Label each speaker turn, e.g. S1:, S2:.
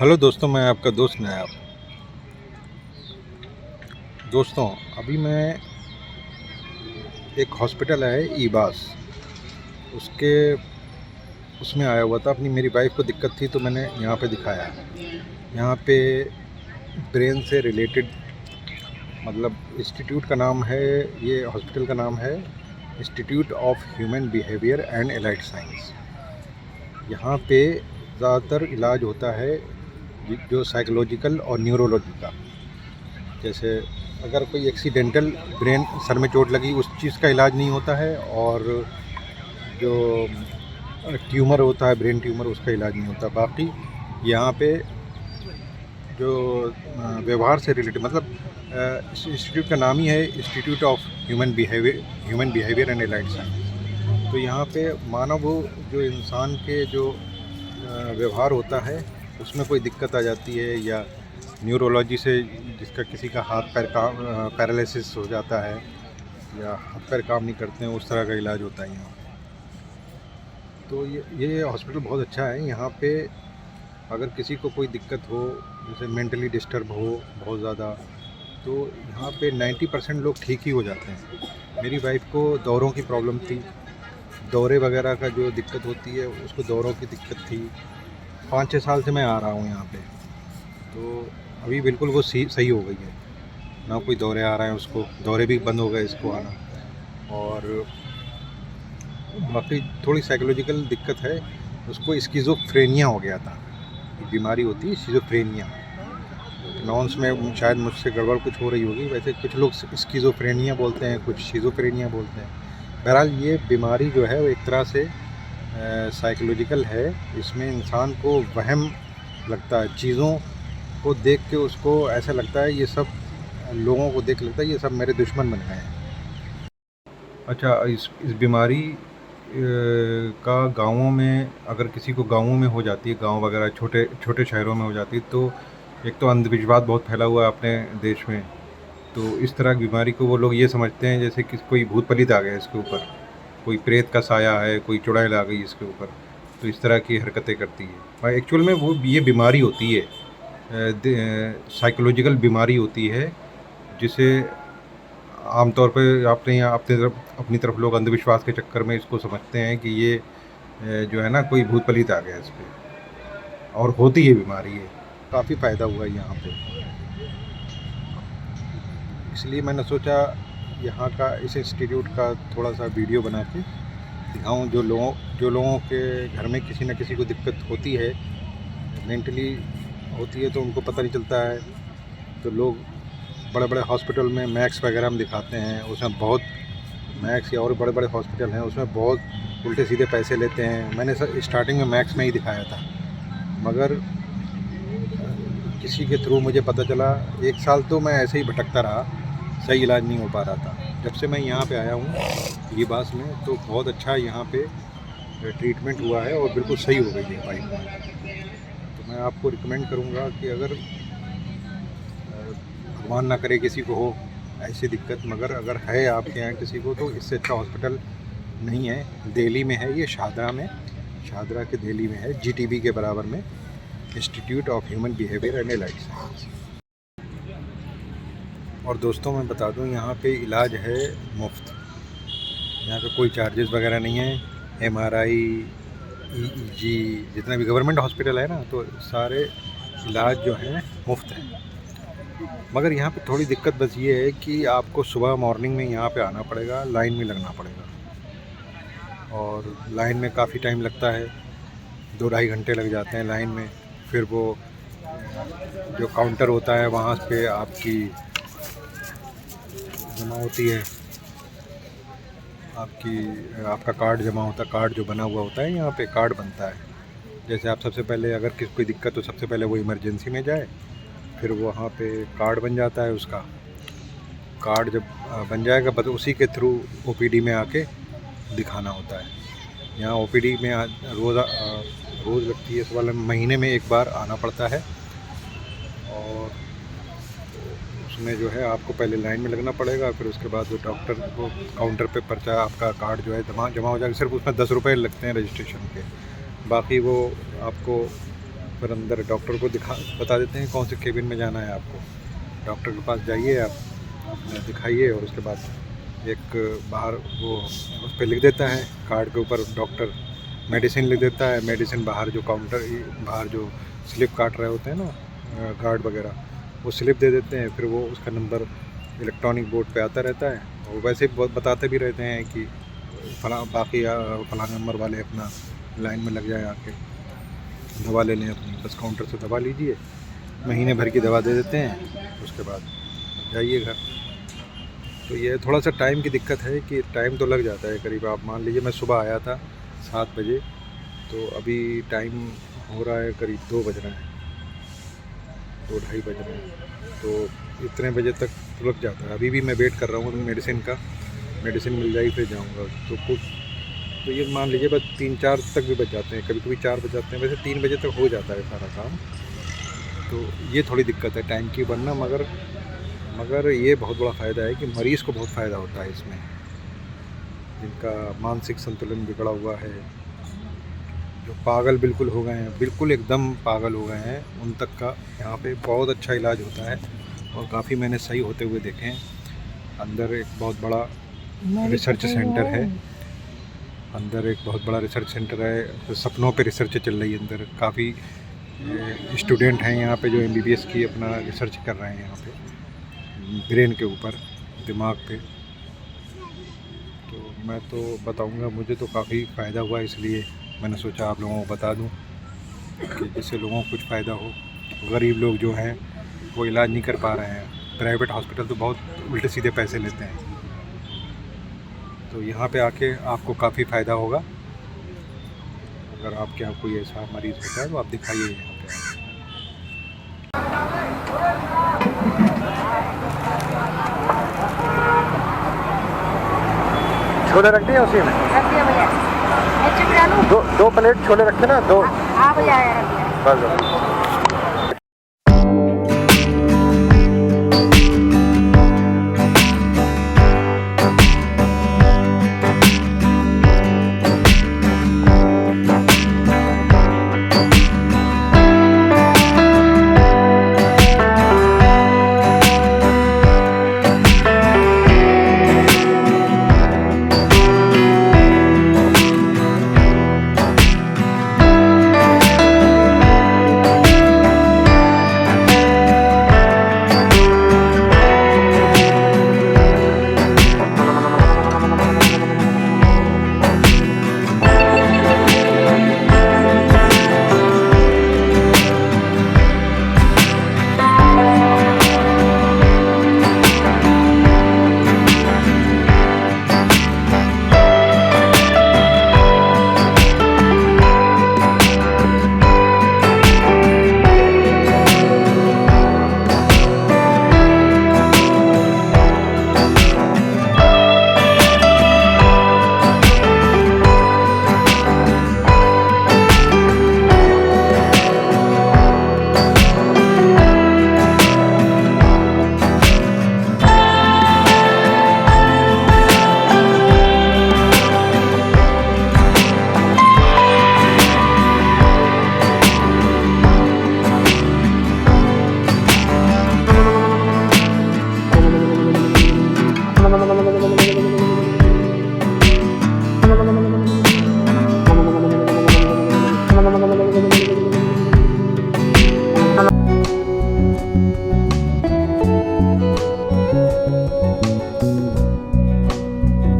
S1: Hello दोस्तों, मैं आपका दोस्त नायाब। दोस्तों, अभी मैं एक हॉस्पिटल है ईबास, उसके उसमें आया हुआ था। अपनी मेरी वाइफ को दिक्कत थी तो मैंने यहाँ पे दिखाया। यहाँ पे ब्रेन से रिलेटेड, मतलब इंस्टीट्यूट का नाम है, ये हॉस्पिटल का नाम है institute of human behaviour and allied science. यहाँ पे ज़्यादातर इलाज होता है जो साइकोलॉजिकल और न्यूरोलॉजी का। जैसे अगर कोई एक्सीडेंटल ब्रेन, सर में चोट लगी, उस चीज़ का इलाज नहीं होता है, और जो ट्यूमर होता है, ब्रेन ट्यूमर, उसका इलाज नहीं होता। बाकी यहाँ पे जो व्यवहार से रिलेटेड, मतलब इस इंस्टीट्यूट का नाम ही है institute of human behaviour and allied science. तो यहाँ पे मानव जो इंसान के जो व्यवहार होता है उसमें कोई दिक्कत आ जाती है, या न्यूरोलॉजी से जिसका किसी का हाथ पैर काम पैरालिसिस हो जाता है, या हाथ पैर काम नहीं करते हैं, उस तरह का इलाज होता है यहाँ। तो ये हॉस्पिटल बहुत अच्छा है। यहाँ पे अगर किसी को कोई दिक्कत हो, जैसे मेंटली डिस्टर्ब हो बहुत ज़्यादा, तो यहाँ पे 90% लोग ठीक ही हो जाते हैं। मेरी वाइफ को दौरों की प्रॉब्लम थी, दौरे वगैरह का जो दिक्कत होती है, उसको दौरों की दिक्कत थी। 5-6 साल से मैं आ रहा हूँ यहाँ पे, तो अभी बिल्कुल वो सही हो गई है। ना कोई दौरे आ रहे हैं उसको, दौरे भी बंद हो गए इसको आना। और बाकी थोड़ी साइकोलॉजिकल दिक्कत है, उसको स्किज़ोफ्रेनिया हो गया था। एक बीमारी होती है स्किज़ोफ्रेनिया, नाउंस में शायद मुझसे गड़बड़ कुछ हो रही होगी। वैसे कुछ लोग स्किज़ोफ्रेनिया बोलते हैं, कुछ शिज़ोफ्रेनिया बोलते हैं। बहरहाल ये बीमारी जो है वो एक तरह से साइकोलॉजिकल है। इसमें इंसान को वहम लगता है, चीज़ों को देख के उसको ऐसा लगता है, ये सब लोगों को देख लगता है ये सब मेरे दुश्मन बन गए हैं। अच्छा, इस बीमारी का गाँवों में, अगर किसी को गाँवों में हो जाती है, गाँव वगैरह छोटे छोटे शहरों में हो जाती है, तो एक तो अंधविश्वास बहुत फैला हुआ है अपने देश में। तो इस तरह की बीमारी को वो लोग ये समझते हैं जैसे कि कोई भूत प्रेत आ गया इसके ऊपर, कोई प्रेत का साया है, कोई चुड़ैल आ गई इसके ऊपर, तो इस तरह की हरकतें करती है। और एक्चुअल में वो ये बीमारी होती है, साइकोलॉजिकल बीमारी होती है, जिसे आमतौर पे अपनी तरफ लोग अंधविश्वास के चक्कर में इसको समझते हैं कि ये जो है ना, कोई भूत प्रेत आ गया इस पे, और होती है बीमारी है। काफ़ी फ़ायदा हुआ है यहाँ पे, इसलिए मैंने सोचा यहाँ का, इस इंस्टीट्यूट का थोड़ा सा वीडियो बना के दिखाऊँ। जो लोगों के घर में किसी न किसी को दिक्कत होती है, मेंटली होती है, तो उनको पता नहीं चलता है। तो लोग बड़े बड़े हॉस्पिटल में, मैक्स वगैरह में दिखाते हैं, उसमें बहुत, मैक्स या और बड़े बड़े हॉस्पिटल हैं, उसमें बहुत उल्टे सीधे पैसे लेते हैं। मैंने स्टार्टिंग में मैक्स में ही दिखाया था, मगर किसी के थ्रू मुझे पता चला। 1 साल तो मैं ऐसे ही भटकता रहा, सही इलाज नहीं हो पा रहा था। जब से मैं यहाँ पे आया हूँ ईबास में, तो बहुत अच्छा यहाँ पे ट्रीटमेंट हुआ है और बिल्कुल सही हो गई है वाइफ। तो मैं आपको रिकमेंड करूँगा कि अगर भगवान ना करे किसी को हो ऐसी दिक्कत, मगर अगर है आपके यहाँ किसी को, तो इससे अच्छा हॉस्पिटल नहीं है। दिल्ली में है ये, शाहदरा के दिल्ली में है, जीटीबी के बराबर में, institute of human behaviour and allied science. और दोस्तों, मैं बता दूं, यहाँ पे इलाज है मुफ्त। यहाँ पे कोई चार्जेस वगैरह नहीं है। MRI, EEG, जितना भी गवर्नमेंट हॉस्पिटल है ना, तो सारे इलाज जो हैं मुफ्त हैं। मगर यहाँ पे थोड़ी दिक्कत बस ये है कि आपको सुबह मॉर्निंग में यहाँ पे आना पड़ेगा, लाइन में लगना पड़ेगा, और लाइन में काफ़ी टाइम लगता है, 2-2.5 घंटे लग जाते हैं लाइन में। फिर वो जो काउंटर होता है वहाँ पे आपकी जमा होती है, आपका कार्ड जमा होता है, कार्ड जो बना हुआ होता है यहाँ पे, कार्ड बनता है। जैसे आप सबसे पहले, अगर किसी कोई दिक्कत हो, सबसे पहले वो इमरजेंसी में जाए, फिर वहाँ पे कार्ड बन जाता है उसका। कार्ड जब बन जाएगा, बस उसी के थ्रू OPD में आके दिखाना होता है। यहाँ OPD में रोज़ लगती है, इस वाले महीने में एक बार आना पड़ता है। और उसमें जो है आपको पहले लाइन में लगना पड़ेगा, फिर उसके बाद वो डॉक्टर को काउंटर पे पर्चा, आपका कार्ड जो है जमा हो जाएगा। सिर्फ उसमें 10 रुपये लगते हैं रजिस्ट्रेशन के, बाकी वो आपको फिर अंदर डॉक्टर को बता देते हैं कौन से केबिन में जाना है आपको। डॉक्टर के पास जाइए आप, अपने दिखाइए, और उसके बाद एक बाहर वो उस पर लिख देता है कार्ड के ऊपर, डॉक्टर मेडिसिन लिख देता है। मेडिसिन बाहर जो काउंटर बाहर जो स्लिप काट रहे होते हैं ना गार्ड वगैरह, वो स्लिप दे देते हैं। फिर वो उसका नंबर इलेक्ट्रॉनिक बोर्ड पे आता रहता है, और वैसे बहुत बताते भी रहते हैं कि फला नंबर वाले अपना लाइन में लग जाए, आके दवा ले लें अपनी, बस काउंटर से दवा लीजिए, महीने भर की दवा दे देते हैं, उसके बाद जाइए घर। तो ये थोड़ा सा टाइम की दिक्कत है कि टाइम तो लग जाता है करीब, आप मान लीजिए मैं सुबह आया था 7 बजे, तो अभी टाइम हो रहा है करीब 2 बज रहे हैं, 2-2:30 बज रहे हैं, तो इतने बजे तक लग जाता है। अभी भी मैं वेट कर रहा हूँ मेडिसिन का, मेडिसिन मिल जाएगी फिर जाऊँगा। तो ये मान लीजिए बस 3-4 तक भी बच जाते हैं, कभी कभी 4 बज जाते हैं, वैसे 3 बजे तक हो जाता है सारा काम। तो ये थोड़ी दिक्कत है टाइम की, वरना मगर ये बहुत बड़ा फ़ायदा है कि मरीज़ को बहुत फ़ायदा होता है इसमें, जिनका मानसिक संतुलन बिगड़ा हुआ है, जो पागल बिल्कुल हो गए हैं, बिल्कुल एकदम पागल हो गए हैं, उन तक का यहाँ पे बहुत अच्छा इलाज होता है, और काफ़ी मैंने सही होते हुए देखे हैं। अंदर एक बहुत बड़ा रिसर्च सेंटर है, अंदर एक बहुत बड़ा रिसर्च सेंटर है, सपनों पे रिसर्च चल रही है अंदर। काफ़ी स्टूडेंट हैं यहाँ पे जो MBBS की अपना रिसर्च कर रहे हैं यहाँ पे, ब्रेन के ऊपर, दिमाग पे। तो मैं तो बताऊँगा, मुझे तो काफ़ी फ़ायदा हुआ, इसलिए मैंने सोचा आप लोगों को बता दूँ कि जिससे लोगों को कुछ फ़ायदा हो। गरीब लोग जो हैं वो इलाज नहीं कर पा रहे हैं, प्राइवेट हॉस्पिटल तो बहुत उल्टे सीधे पैसे लेते हैं, तो यहाँ पे आके आपको काफ़ी फ़ायदा होगा। अगर आपके यहाँ कोई ऐसा मरीज़ होता है तो आप दिखाइए यहाँ पे। छोले रख दिए उसी में?
S2: रख दिया भैया। 1 चिकन आलू,
S1: 2 प्लेट छोले रखे ना, 2।
S2: हाँ भैया,
S1: बस।